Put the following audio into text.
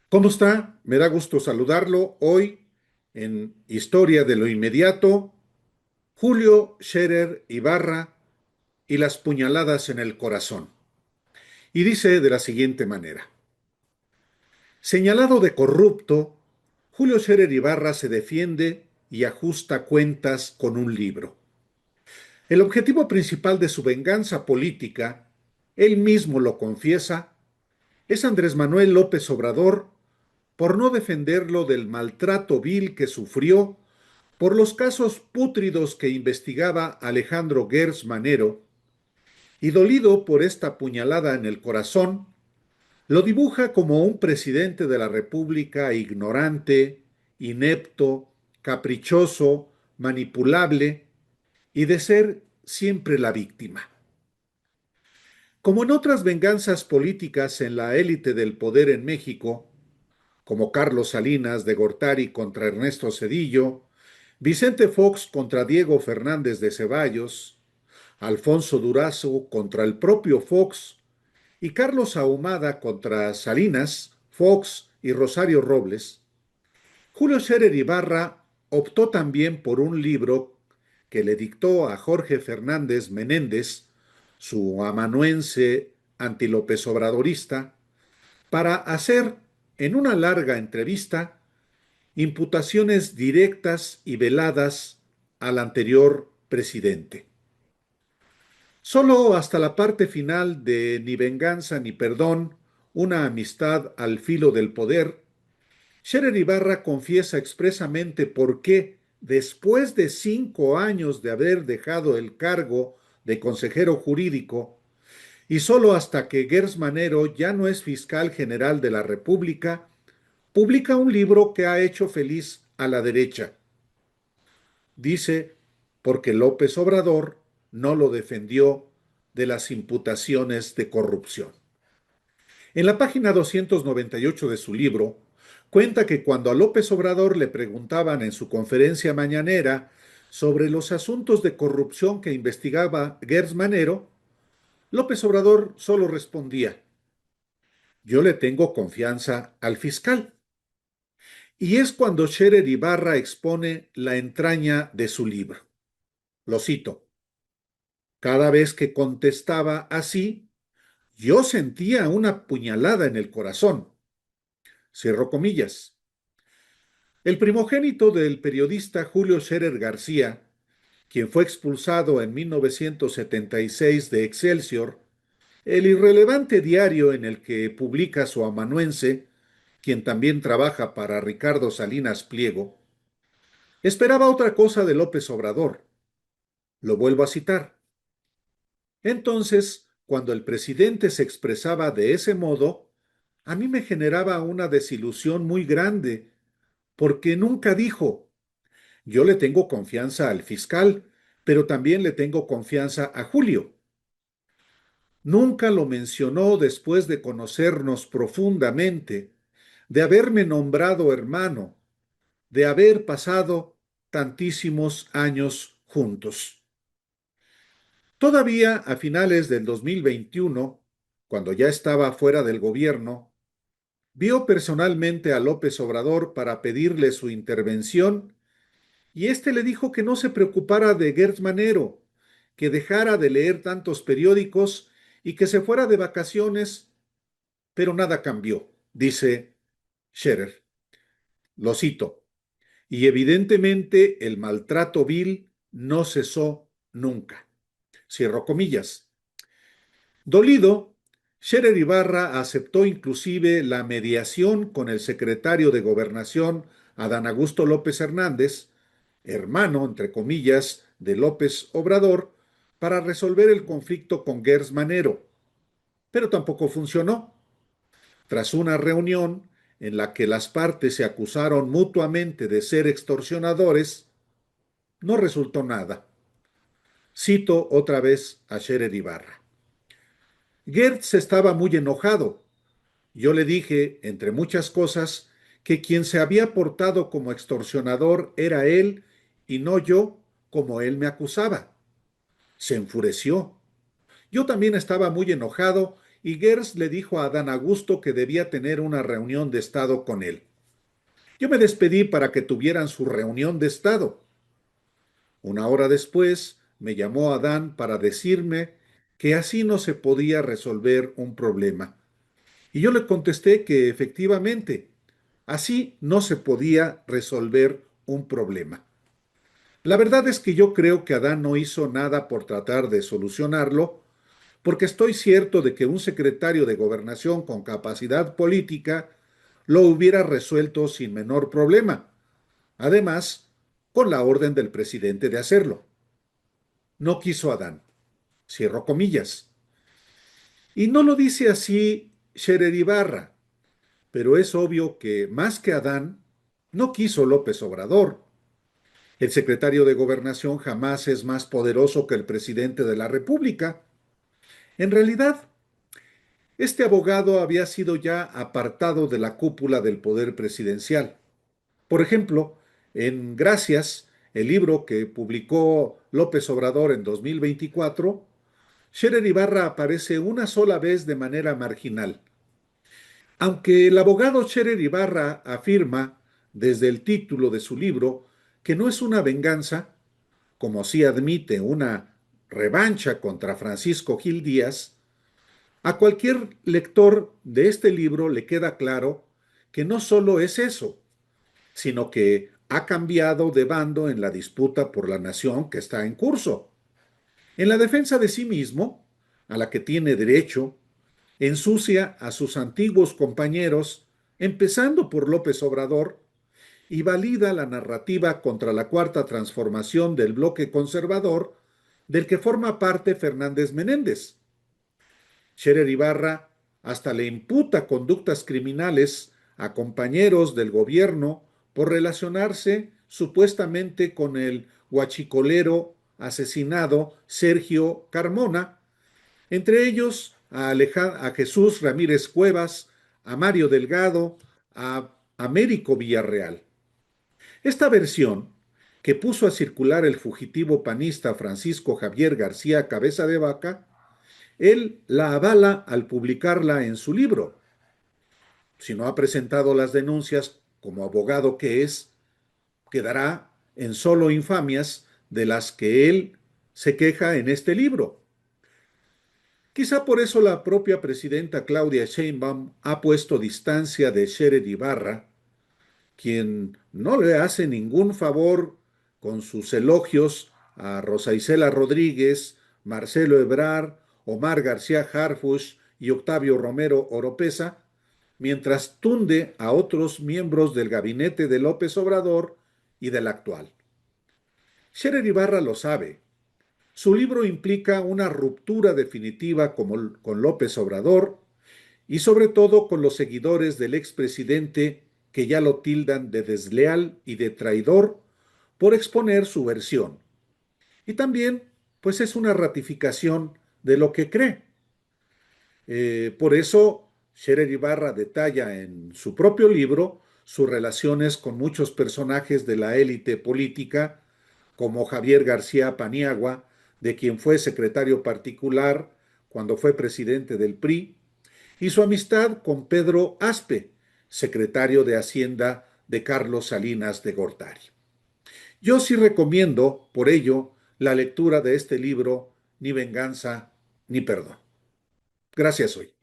¿Cómo está? Me da gusto saludarlo hoy en Historia de lo Inmediato, Julio Scherer Ibarra y las puñaladas en el corazón. Y dice de la siguiente manera: señalado de corrupto, Julio Scherer Ibarra se defiende y ajusta cuentas con un libro. El objetivo principal de su venganza política, él mismo lo confiesa, es Andrés Manuel López Obrador por no defenderlo del maltrato vil que sufrió por los casos pútridos que investigaba Alejandro Gers Manero, y dolido por esta puñalada en el corazón, lo dibuja como un presidente de la República ignorante, inepto, caprichoso, manipulable y de ser siempre la víctima. Como en otras venganzas políticas en la élite del poder en México, como Carlos Salinas de Gortari contra Ernesto Zedillo, Vicente Fox contra Diego Fernández de Ceballos, Alfonso Durazo contra el propio Fox y Carlos Ahumada contra Salinas, Fox y Rosario Robles, Julio Scherer Ibarra optó también por un libro que le dictó a Jorge Fernández Menéndez, su amanuense antilópez obradorista, para hacer, en una larga entrevista, imputaciones directas y veladas al anterior presidente. Solo hasta la parte final de Ni venganza ni perdón, una amistad al filo del poder, Scherer Ibarra confiesa expresamente por qué, después de 5 años de haber dejado el cargo de consejero jurídico, y solo hasta que Gers Manero ya no es fiscal general de la República, publica un libro que ha hecho feliz a la derecha. Dice, porque López Obrador no lo defendió de las imputaciones de corrupción. En la página 298 de su libro, cuenta que cuando a López Obrador le preguntaban en su conferencia mañanera sobre los asuntos de corrupción que investigaba Gers Manero, López Obrador solo respondía: yo le tengo confianza al fiscal. Y es cuando Scherer Ibarra expone la entraña de su libro. Lo cito: cada vez que contestaba así, yo sentía una puñalada en el corazón. Cierro comillas. El primogénito del periodista Julio Scherer García, quien fue expulsado en 1976 de Excelsior, el irrelevante diario en el que publica su amanuense, quien también trabaja para Ricardo Salinas Pliego, esperaba otra cosa de López Obrador. Lo vuelvo a citar. Entonces, cuando el presidente se expresaba de ese modo, a mí me generaba una desilusión muy grande, porque nunca dijo: yo le tengo confianza al fiscal, pero también le tengo confianza a Julio. Nunca lo mencionó después de conocernos profundamente, de haberme nombrado hermano, de haber pasado tantísimos años juntos. Todavía a finales del 2021, cuando ya estaba fuera del gobierno, vio personalmente a López Obrador para pedirle su intervención, y éste le dijo que no se preocupara de Gers Manero, que dejara de leer tantos periódicos y que se fuera de vacaciones, pero nada cambió, dice Scherer. Lo cito: y evidentemente el maltrato vil no cesó nunca. Cierro comillas. Dolido, Scherer Ibarra aceptó inclusive la mediación con el secretario de Gobernación, Adán Augusto López Hernández, hermano, entre comillas, de López Obrador, para resolver el conflicto con Gers Manero, pero tampoco funcionó. Tras una reunión en la que las partes se acusaron mutuamente de ser extorsionadores, no resultó nada. Cito otra vez a Scherer Ibarra. Gertz estaba muy enojado. Yo le dije, entre muchas cosas, que quien se había portado como extorsionador era él y no yo, como él me acusaba. Se enfureció. Yo también estaba muy enojado y Gers le dijo a Adán Augusto que debía tener una reunión de Estado con él. Yo me despedí para que tuvieran su reunión de Estado. Una hora después me llamó Adán para decirme que así no se podía resolver un problema. Y yo le contesté que efectivamente, así no se podía resolver un problema. La verdad es que yo creo que Adán no hizo nada por tratar de solucionarlo, porque estoy cierto de que un secretario de gobernación con capacidad política lo hubiera resuelto sin menor problema. Además, con la orden del presidente de hacerlo. No quiso Adán. Cierro comillas. Y no lo dice así Scherer Ibarra, pero es obvio que más que Adán, no quiso López Obrador. El secretario de Gobernación jamás es más poderoso que el presidente de la República. En realidad, este abogado había sido ya apartado de la cúpula del poder presidencial. Por ejemplo, en Gracias, el libro que publicó López Obrador en 2024, Scherer Ibarra aparece una sola vez de manera marginal. Aunque el abogado Scherer Ibarra afirma, desde el título de su libro, que no es una venganza, como sí admite una revancha contra Francisco Gil Díaz, a cualquier lector de este libro le queda claro que no solo es eso, sino que ha cambiado de bando en la disputa por la nación que está en curso. En la defensa de sí mismo, a la que tiene derecho, ensucia a sus antiguos compañeros, empezando por López Obrador, y valida la narrativa contra la cuarta transformación del bloque conservador del que forma parte Fernández Menéndez. Scherer Ibarra hasta le imputa conductas criminales a compañeros del gobierno por relacionarse supuestamente con el huachicolero asesinado Sergio Carmona, entre ellos a Jesús Ramírez Cuevas, a Mario Delgado, a Américo Villarreal. Esta versión, que puso a circular el fugitivo panista Francisco Javier García Cabeza de Vaca, él la avala al publicarla en su libro. Si no ha presentado las denuncias como abogado que es, quedará en solo infamias de las que él se queja en este libro. Quizá por eso la propia presidenta Claudia Sheinbaum ha puesto distancia de Scherer Ibarra, quien no le hace ningún favor con sus elogios a Rosa Isela Rodríguez, Marcelo Ebrard, Omar García Harfuch y Octavio Romero Oropesa, mientras tunde a otros miembros del gabinete de López Obrador y del actual. Scherer Ibarra lo sabe. Su libro implica una ruptura definitiva con López Obrador y sobre todo con los seguidores del expresidente que ya lo tildan de desleal y de traidor por exponer su versión. Y también, pues es una ratificación de lo que cree. Por eso, Scherer Ibarra detalla en su propio libro sus relaciones con muchos personajes de la élite política, como Javier García Paniagua, de quien fue secretario particular cuando fue presidente del PRI, y su amistad con Pedro Aspe, secretario de Hacienda de Carlos Salinas de Gortari. Yo sí recomiendo, por ello, la lectura de este libro, Ni venganza ni perdón. Gracias hoy.